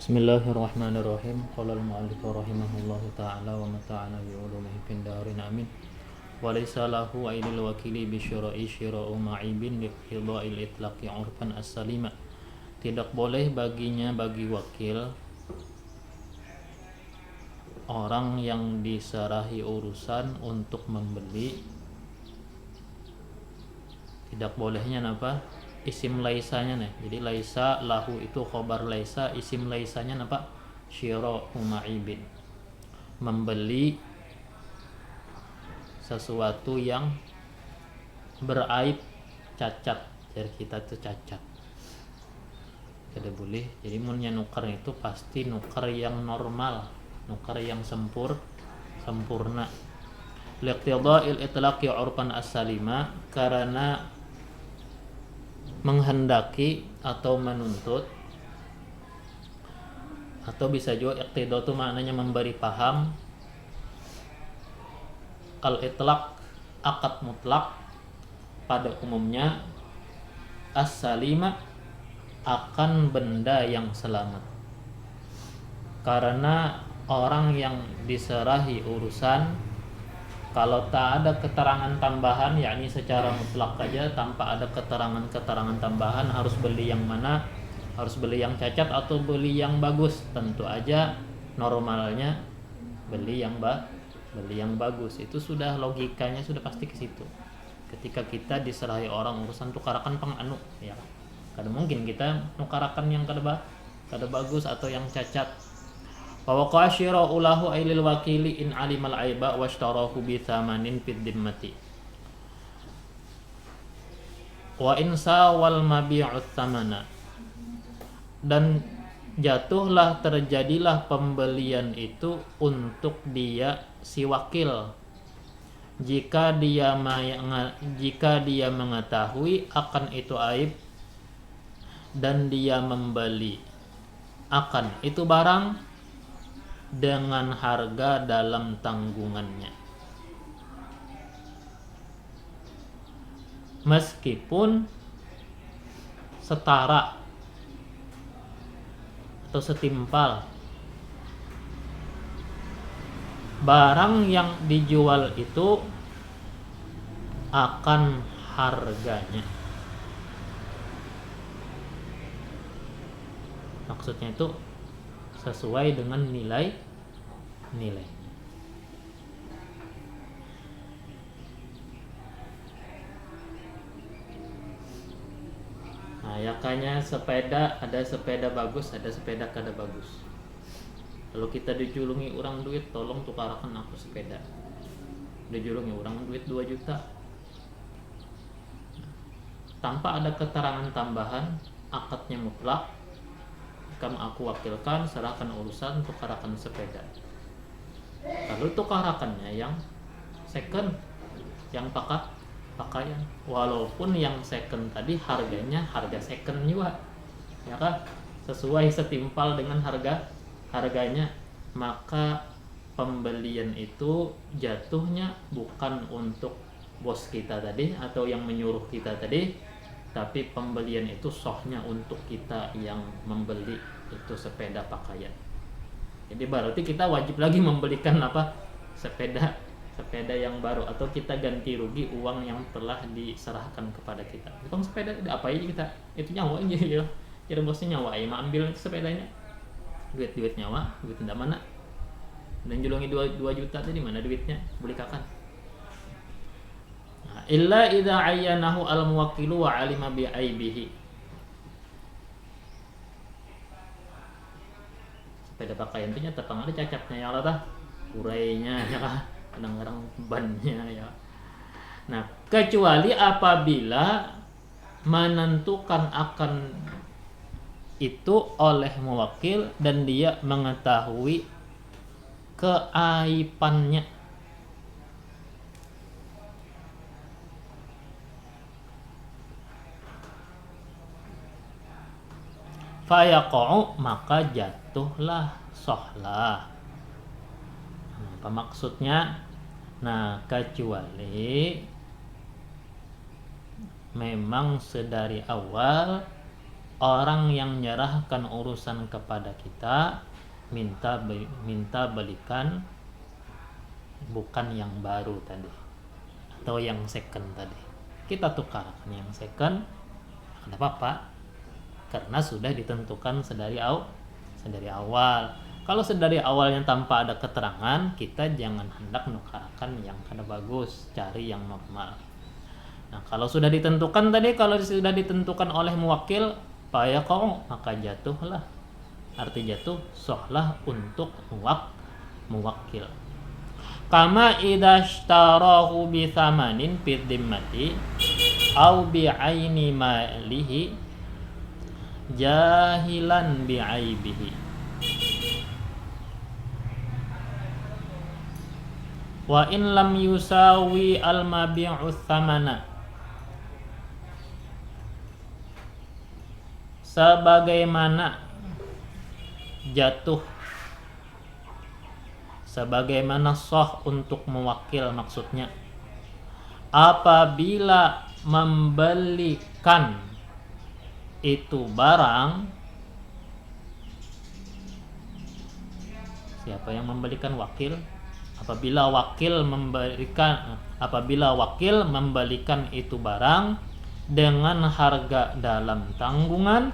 Bismillahirrahmanirrahim. Qala al-mu'allif rahimahullahu ta'ala wa mata'ana bi'ulumihi fin darin amin. Wa laysa lahu aidil wakili bi syira'i syira'u ma'ibin liqtida'il itlaqi 'urfan as-salima. Tidak boleh baginya bagi wakil orang yang diserahi urusan untuk membeli. Tidak bolehnya apa? Isim laisanya nih. Jadi laisa lahu itu khobar laisa, isim laisanya apa? Syira'u ma'ibin. Membeli sesuatu yang beraib, cacat. Jadi kita itu cacat. Tidak boleh. Jadi munnya nukar itu pasti nukar yang normal, nukar yang sempurna. Liqtida'il itlaqi 'urfan as-salima, karena menghendaki atau menuntut, atau bisa juga iqtida itu maknanya memberi paham. Al-itlaq akad mutlak pada umumnya, as-salima akan benda yang selamat. Karena orang yang diserahi urusan, kalau tak ada keterangan tambahan, yakni secara mutlak saja tanpa ada keterangan tambahan, harus beli yang mana, harus beli yang cacat atau beli yang bagus, tentu aja normalnya beli yang bagus. Itu sudah logikanya sudah pasti ke situ. Ketika kita diserahi orang urusan tukarakan penganu, ya kada mungkin kita nukarakan yang kada bagus atau yang cacat. Wa waqa'a syira'u lahu ailil wakili in alimal aiba washtarahu bi thamanin fid dimmati. Wa in sawal mabi'u thamana. Dan terjadilah pembelian itu untuk dia si wakil jika dia mengetahui akan itu aib dan dia membeli akan itu barang dengan harga dalam tanggungannya, meskipun setara atau setimpal barang yang dijual itu akan harganya. Maksudnya itu sesuai dengan nilai. Nah, yakanya sepeda, ada sepeda bagus, ada sepeda kada bagus. Kalau kita dijulungi orang duit, tolong tukarakan aku sepeda. Dijulungi orang duit 2 juta. Tanpa ada keterangan tambahan, akadnya mutlak. Kamu aku wakilkan, serahkan urusan, tukarakan sepeda. Lalu tukarakannya yang second, yang pakaian. Walaupun yang second tadi harganya harga second juga, ya kan? Sesuai setimpal dengan harganya, maka pembelian itu jatuhnya bukan untuk bos kita tadi atau yang menyuruh kita tadi, tapi pembelian itu sohnya untuk kita yang membeli itu sepeda pakaian. Jadi berarti kita wajib lagi membelikan apa? Sepeda yang baru, atau kita ganti rugi uang yang telah diserahkan kepada kita. Bukan sepeda apa aja kita, itu nyawa aja ya. Kira bosnya nyawa, ya ambil sepedanya. Duit nyawa, duit tidak mana. Dan julungi 2 juta tadi mana duitnya? Beli kakan. Illa idza ayyanahu al-muwakkilu wa 'alima bi aibihi. Sepeda pakaian itu nyata ada cacatnya ya Allah, urainya ya kan, kadang-kadang bannya ya. Nah, kecuali apabila menentukan akan itu oleh muwakil dan dia mengetahui keaibannya. Fayaqa'u, maka jatuhlah, sohlah. Apa maksudnya? Nah, kecuali memang sedari awal orang yang menyerahkan urusan kepada kita minta balikan bukan yang baru tadi atau yang second tadi, kita tukarkan yang second, tidak apa-apa karena sudah ditentukan sedari awal. Kalau sedari awalnya tanpa ada keterangan, kita jangan hendak nukarkan yang kada bagus, cari yang normal. Nah, kalau sudah ditentukan tadi, kalau sudah ditentukan oleh muwakil, maka jatuhlah. Arti jatuh, sohlah untuk muwakil. Kama idza ishtarahu bi thamanin fi dhimmati au bi aini malihi jahilan bi aibihi. Wa in lam yusawi al mabi'u thamana, sebagaimana jatuh, sebagaimana sah untuk mewakil, maksudnya apabila membelikan itu barang, siapa yang membelikan? Wakil. Apabila wakil membelikan itu barang dengan harga dalam tanggungan,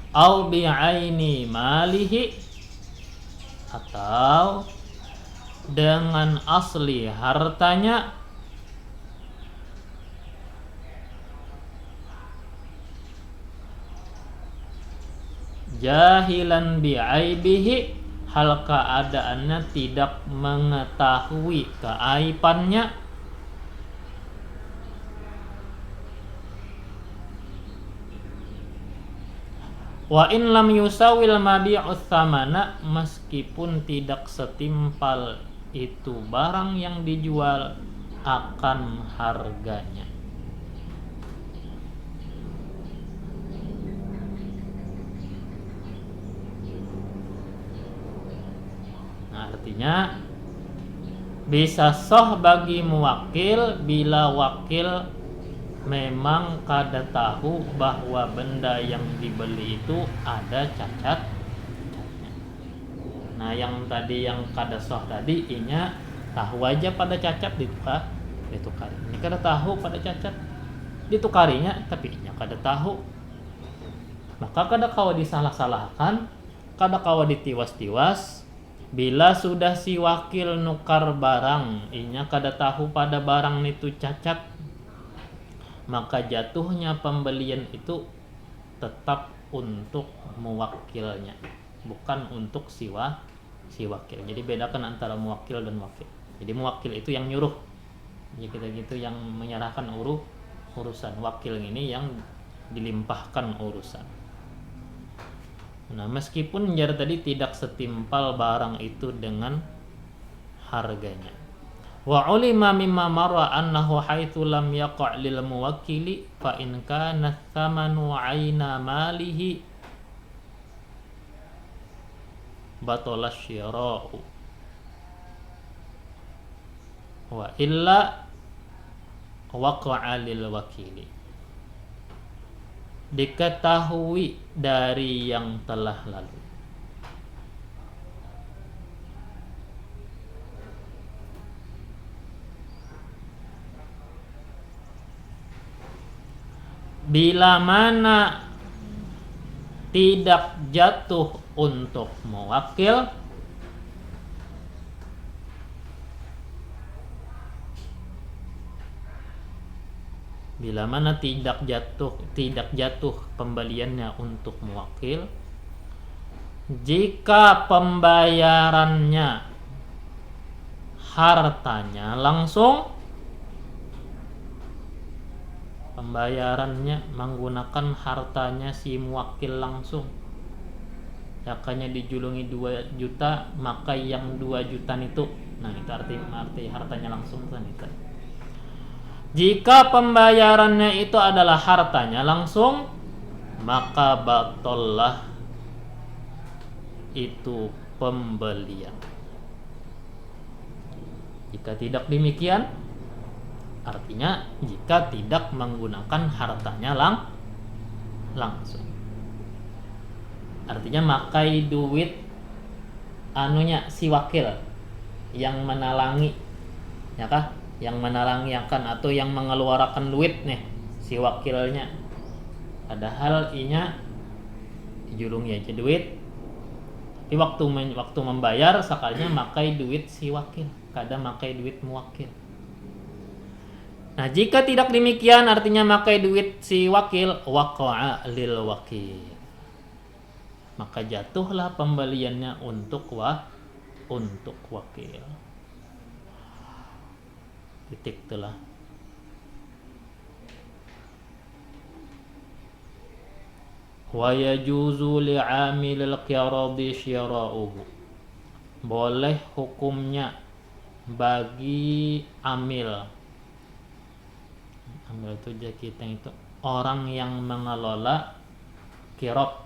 au bi'aini malihi, atau dengan asli hartanya, jahilan bi'aibihi, hal keadaannya tidak mengetahui keaibannya, wa in lam yusawil mabi'u thamana, meskipun tidak setimpal itu barang yang dijual akan harganya. Artinya bisa sah bagi muwakil bila wakil memang kada tahu bahwa benda yang dibeli itu ada cacat. Nah, yang tadi yang kada sah tadi inya tahu aja pada cacat ditukari. Ini kada tahu pada cacat ditukarinya, tapi inya kada tahu. Maka kada kawa disalah-salahkan, kada kawa ditiwas-tiwas. Bila sudah si wakil nukar barang, inya kada tahu pada barang itu cacat, maka jatuhnya pembelian itu tetap untuk muwakilnya, bukan untuk si wakil. Jadi bedakan antara muwakil dan wakil. Jadi muwakil itu yang nyuruh, jadi kita gitu yang menyerahkan urusan. Wakil ini yang dilimpahkan urusan. Nah, meskipun jar tadi tidak setimpal barang itu dengan harganya. Wa ulima mimma marra annahu haitsu lam yaqa' lil muwakkili fa in kana thamanu 'aina malihi batala syira'u wa illa waqa'a lil wakili. Diketahui dari yang telah lalu, bila mana tidak jatuh untuk mewakil, bila mana tidak jatuh pembeliannya untuk muwakil, jika pembayarannya hartanya langsung, pembayarannya menggunakan hartanya si muwakil langsung, yakanya dijulungi 2 juta, maka yang 2 juta itu, nah itu arti hartanya langsung kan itu. Jika pembayarannya itu adalah hartanya langsung, maka batallah itu pembelian. Jika tidak demikian, Artinya jika tidak menggunakan hartanya langsung. Artinya makai duit anunya si wakil yang menalangi, ya kah? Yang menalangi akan atau yang mengeluarkan duit nih si wakilnya. Padahal inya julungi aja duit. Tapi waktu membayar sekalinya makai duit si wakil, kada makai duit muwakil. Nah, jika tidak demikian artinya makai duit si wakil, waqa'a lil wakil. Maka jatuhlah pembeliannya untuk wakil. Titik itulah. Wa yajuzu li'amilil qiradi syira'uhu. Boleh hukumnya bagi amil itu aja kita itu orang yang mengelola qirad.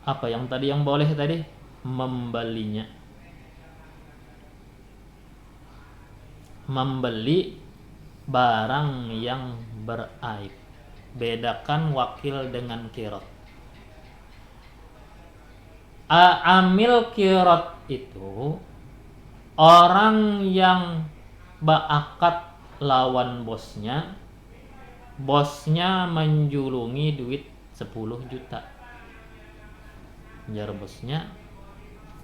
Apa yang tadi yang boleh tadi? Membelinya. Membeli barang yang beraib. Bedakan wakil dengan qirad. Amil qirad itu orang yang berakad lawan bosnya menjulungi duit 10 juta jar bosnya,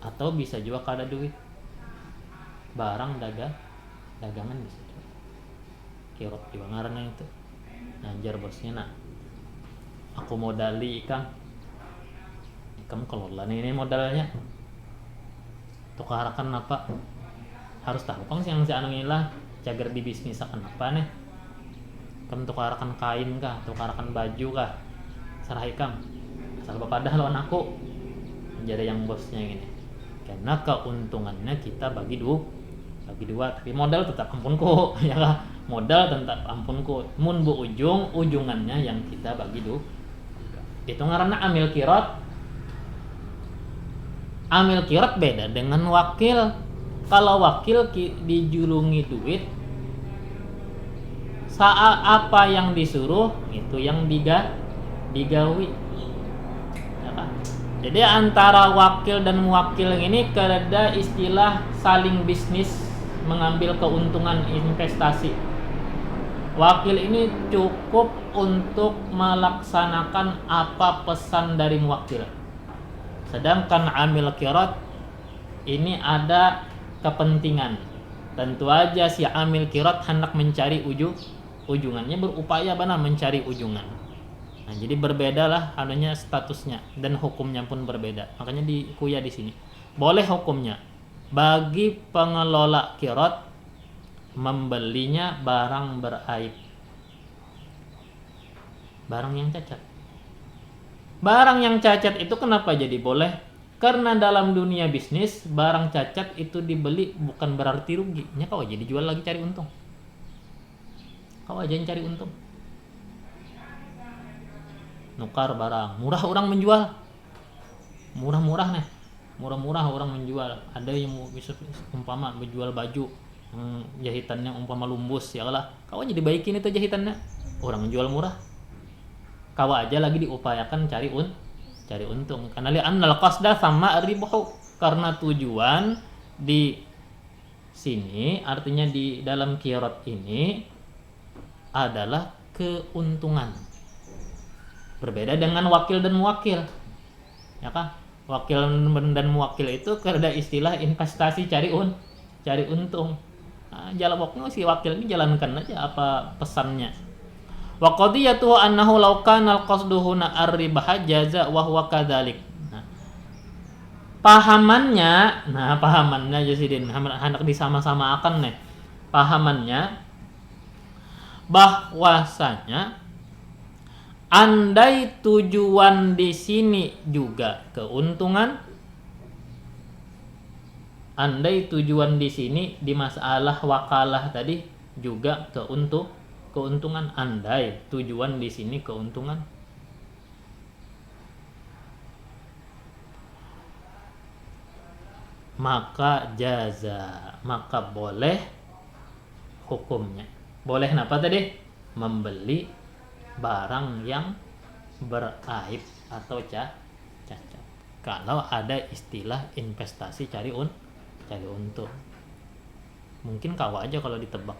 atau bisa juga kada duit barang dagangan bisa juga qirad juga ngaranna itu. Nah, jar bosnya, nah aku modali ikam kelola ini modalnya tukarakan apa, harus tahu kan yang si anu inilah cager di bisnis akan apa nih, kamu tukarakan kain kah, tukarakan baju kah, serah ikam asal bapadah lawan aku jadi yang bosnya gini, karena keuntungannya kita bagi dua, tapi modal tetap ampunku ya lah, modal tetap ampunku, mun bu ujungannya yang kita bagi dua. Itu ngaranna amil qirad. Amil qirad beda dengan wakil. Kalau wakil dijulungi duit, saat apa yang disuruh itu yang digawi. Ya kan? Jadi antara wakil dan muwakil ini ada istilah saling bisnis mengambil keuntungan investasi. Wakil ini cukup untuk melaksanakan apa pesan dari muwakil. Sedangkan amil qirad ini ada kepentingan. Tentu aja si amil qirad hendak mencari ujungannya, berupaya mencari ujungan. Nah, jadi berbedalah anunya statusnya dan hukumnya pun berbeda. Makanya dikuya di sini. Boleh hukumnya bagi pengelola qirad membelinya barang beraib. Barang yang cacat. Barang yang cacat itu kenapa jadi boleh? Karena dalam dunia bisnis barang cacat itu dibeli bukan berarti rugi. Nya kau aja dijual lagi cari untung. Kau aja yang cari untung. Nukar barang, murah orang menjual. Murah-murah nih. Murah-murah orang menjual. Ada yang bisa umpama menjual baju jahitannya umpama lumbus ya lah. Kau aja dibaikin itu jahitannya. Orang menjual murah. Kau aja lagi diupayakan cari untung, karena li'annal qasda sama ribuhu, karena tujuan di sini artinya di dalam qirad ini adalah keuntungan. Berbeda dengan wakil dan muwakil. Ya kan? Wakil dan muwakil itu ada istilah investasi cari untung. Nah, jalaboknya si wakil ini jalankan aja apa pesannya. Wa qadiyatu annahu law kana al-qasduhu ar-ribaha jaza wa huwa kadzalik. Pahamannya Jasidin hendak disama-sama akan nih. Pahamannya bahwasanya andai tujuan di sini juga keuntungan, andai tujuan di sini di masalah wakalah tadi juga keuntungan, andai tujuan di sini keuntungan, maka jaza, maka boleh hukumnya. Boleh apa tadi? Membeli barang yang beraib atau cacat. Kalau ada istilah investasi cari untung. Mungkin kau aja kalau ditebak.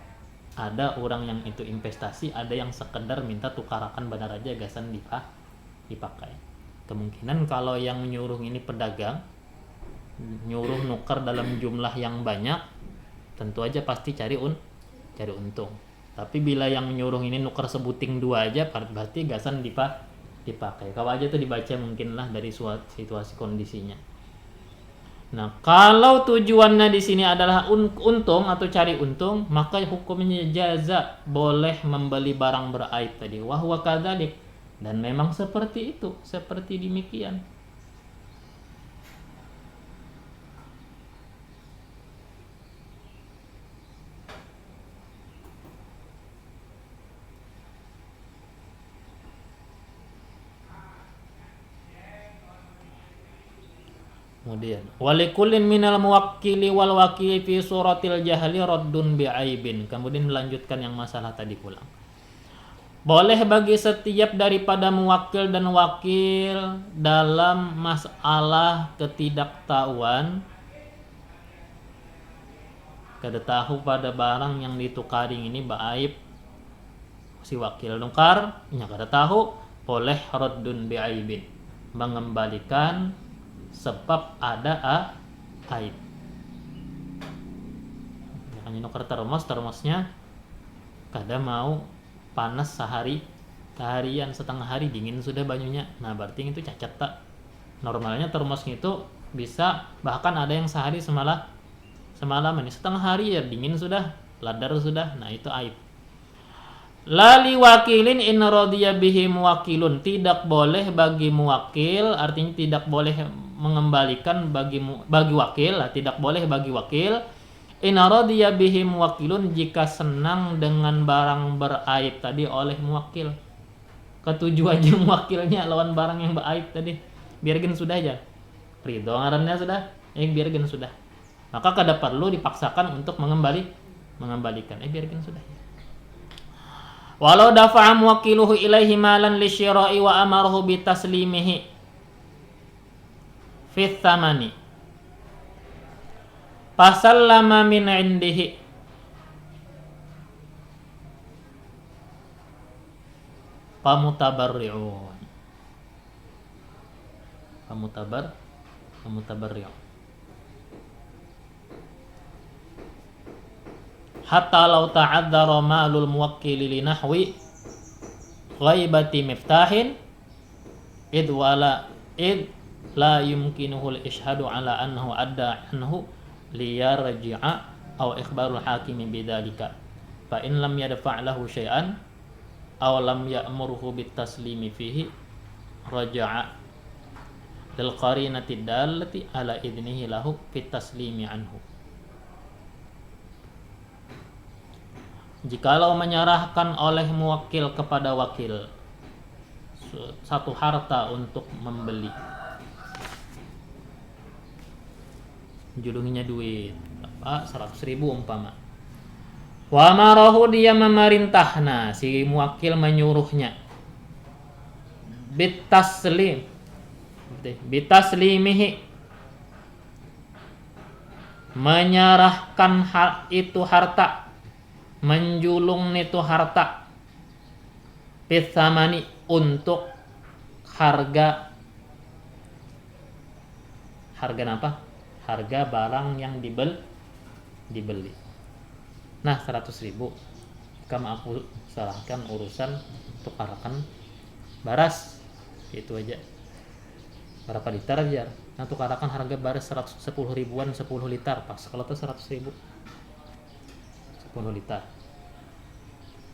Ada orang yang itu investasi, ada yang sekedar minta tukarakan benar aja gasan dipakai. Kemungkinan kalau yang nyuruh ini pedagang, nyuruh nuker dalam jumlah yang banyak, tentu aja pasti cari untung. Tapi bila yang nyuruh ini nuker sebuting 2 aja, berarti gasan dipakai. Kau aja tuh dibaca mungkinlah dari situasi kondisinya. Nah, kalau tujuannya di sini adalah untung atau cari untung, maka hukumnya jaza, boleh membeli barang beraib tadi. Wa huwa kadzalik, dan memang seperti itu, seperti demikian. Kemudian walikullin minal muwakkili wal wakili fi suratil jahli raddun bi'aibin. Kemudian melanjutkan yang masalah tadi pulang. Boleh bagi setiap daripada muwakil dan wakil dalam masalah ketidaktahuan, kada tahu pada barang yang ditukari ini ba'aib, si wakil nukar nya kada tahu, boleh raddun bi'aibin, mengembalikan sebab ada aib. Makanya nuker termosnya kada mau panas seharian, setengah hari dingin sudah banyunya. Nah berarti itu cacat tak. Normalnya termos itu bisa bahkan ada yang sehari semalam ini, setengah hari ya dingin sudah, ladar sudah. Nah itu aib. Lali wakilin in radiya bihi muwakilun, tidak boleh bagi muwakil, artinya tidak boleh mengembalikan bagi wakil, tidak boleh bagi wakil in radiya bihi muwakilun, jika senang dengan barang beraib tadi oleh muwakil. Ketujuh aja muwakilnya lawan barang yang beraib tadi, biarkan sudah aja, ridho ngarannya sudah, biarkan sudah, maka kada perlu dipaksakan untuk mengembalikan, biarkan sudah. Walau dafa'a muwakiluhu ilaihi malan lisyira'i wa amarahu bitaslimihi fit thamani fasallama min indihi pamutabarri'un hatta law ta'adzara malul muwakkili li nahwi ghaibati miftahin id la yumkinuhu al-ishhadu ala annahu adda anhu liyarji'a aw ikhbarul hakimi bidzalika fa in lam yadfa' lahu syai'an aw lam ya'murhu bitaslimi fihi raja'a lil qarinati dallati ala idnihi lahu fit taslimi anhu. Jikalau menyerahkan oleh muwakil kepada wakil satu harta untuk membeli, judulnya duit 100.000 umpama, wa marahu, dia memerintah, nah si muwakil menyuruhnya bitaslimihi, menyerahkan itu harta, menjulung itu harta, pithamani, untuk harga apa? Harga barang yang dibeli. Nah 100.000 kamu aku salahkan urusan tukarkan baras, itu aja berapa liter aja. Nah tukarkan harga baras 10 ribuan 10 liter pas kalau tuh 100.000 10 liter.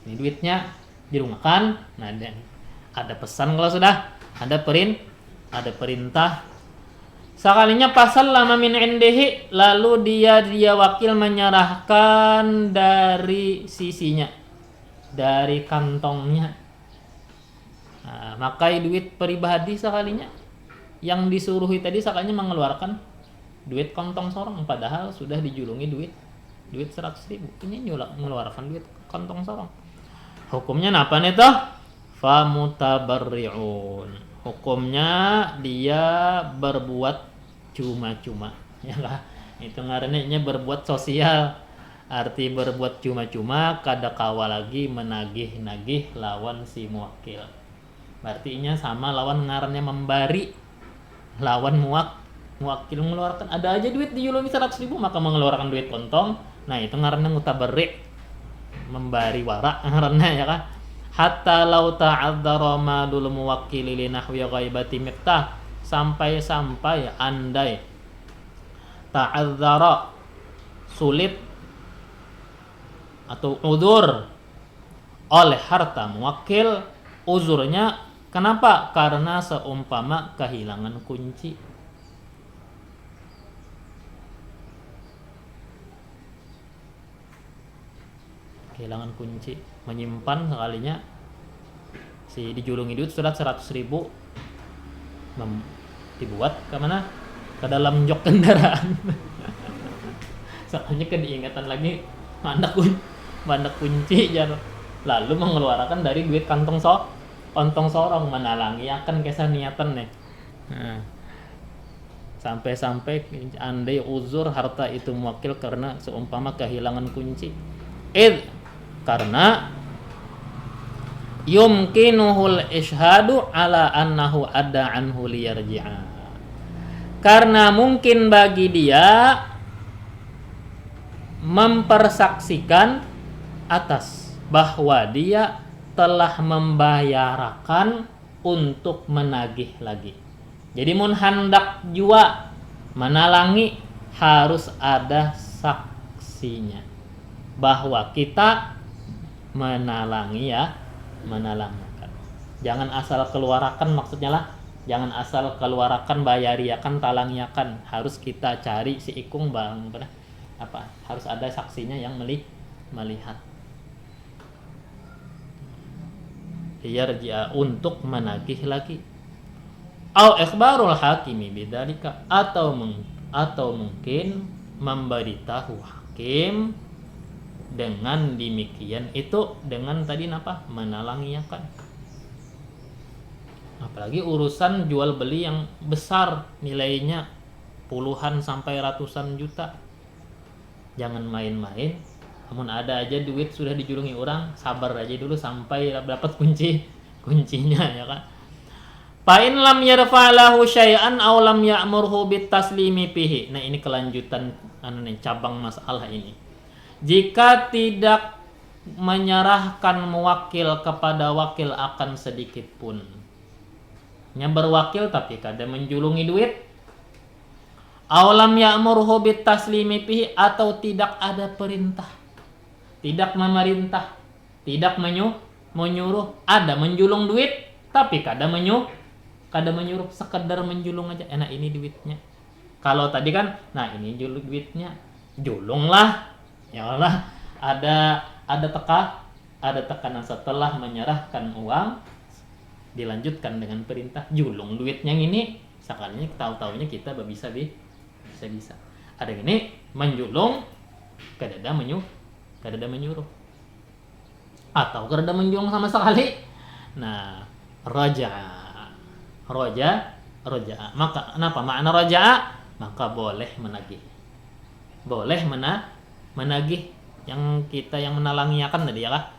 Ini duitnya dirumahkan. Nah ada pesan kalau sudah ada perintah. Sekalinya pasal lama min indihi, lalu dia wakil menyerahkan dari sisinya, dari kantongnya. Nah, maka duit pribadi sekalinya yang disuruhi tadi sekalinya mengeluarkan duit kantong sorong, padahal sudah dijulungi duit duit 100.000, ini mengeluarkan duit kantong sorong. Hukumnya apa nih toh? Famutabarri'un. Hukumnya dia berbuat cuma-cuma, ya lah. Itu ngarannya berbuat sosial. Arti berbuat cuma-cuma kada kawa lagi menagih-nagih lawan si muwakil. Artinya sama lawan ngarannya membari. Lawan muwakil mengeluarkan, ada aja duit dijulungi 100.000 maka mengeluarkan duit kontong. Nah itu ngarannya mutabarri', membari wara ngarannya, ya kan. Hatta law ta'adzara madul muwakkil li nahwi ghaibati miftah, sampai andai ta'adzara sulit atau uzur oleh harta muwakil. Uzurnya kenapa? Karena seumpama kehilangan kunci. Kehilangan kunci, menyimpan sekalinya si dijulungi duit surat 100.000 dibuat ke mana? Ke dalam jok kendaraan. Soalnya kan diingatan lagi mana kunci ya, lalu mengeluarkan dari duit kantong sorong, menalangi akan kisah niatan nih. Nah, sampai andai uzur harta itu muwakil karena seumpama kehilangan kunci. Karena yumkinuhul ishhadu ala annahu adda anhu liyarji'a. Karena mungkin bagi dia mempersaksikan atas bahwa dia telah membayarkan untuk menagih lagi. Jadi mun hendak jua menalangi harus ada saksinya bahwa kita menalangi, ya, menalangkan. Jangan asal keluarakan, maksudnya lah, jangan asal keluarakan, bayariakan, talangiakan. Harus kita cari si ikung bang apa? Harus ada saksinya yang melihat. Yarji'a, untuk menagih lagi. Au ikhbarul hakimi bidzalika, atau mungkin memberitahu hakim dengan demikian itu, dengan tadi apa? Menalangiakan. Apalagi urusan jual beli yang besar, nilainya puluhan sampai ratusan juta. Jangan main-main. Namun ada aja duit sudah dijulungi orang, sabar aja dulu sampai dapat kuncinya, ya kan. Fa in lam yarfa lahu syai'an aw lam ya'murhu bitaslimi fihi. Nah, ini kelanjutan cabang masalah ini. Jika tidak menyerahkan muwakil kepada wakil akan sedikit pun, berwakil tapi kada menjulungi duit, awalam ya'murhu bitaslimi fihi, atau tidak ada perintah, tidak memerintah, tidak menyuruh, ada menjulung duit tapi kada menyuruh, sekedar menjulung aja. Enak ini duitnya. Kalau tadi kan, nah ini julung duitnya, julunglah. Ya Allah, ada tekanan setelah menyerahkan uang, dilanjutkan dengan perintah julung duitnya ini. Sekalinya tahu-tahunya kita bisa. Ada ini menjulung, kadada menyuruh, atau kadada menjulung sama sekali. Nah, roja. Maka kenapa makna roja? Maka boleh menagih. Menagih yang menalangiakan tadi, ya kan.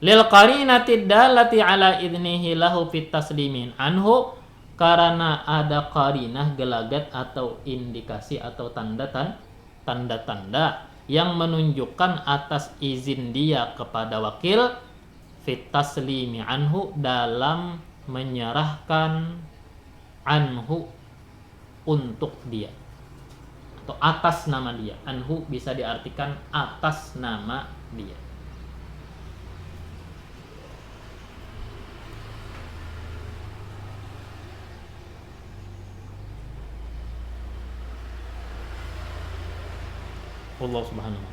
Lil qarinati dallati ala idnihi lahu fit taslimin anhu, karena ada qarinah, gelagat atau indikasi atau tanda-tanda yang menunjukkan atas izin dia kepada wakil fit taslimi anhu, dalam menyerahkan anhu untuk dia atau atas nama dia. Anhu bisa diartikan atas nama dia. Allah Subhanahu wa ta'ala.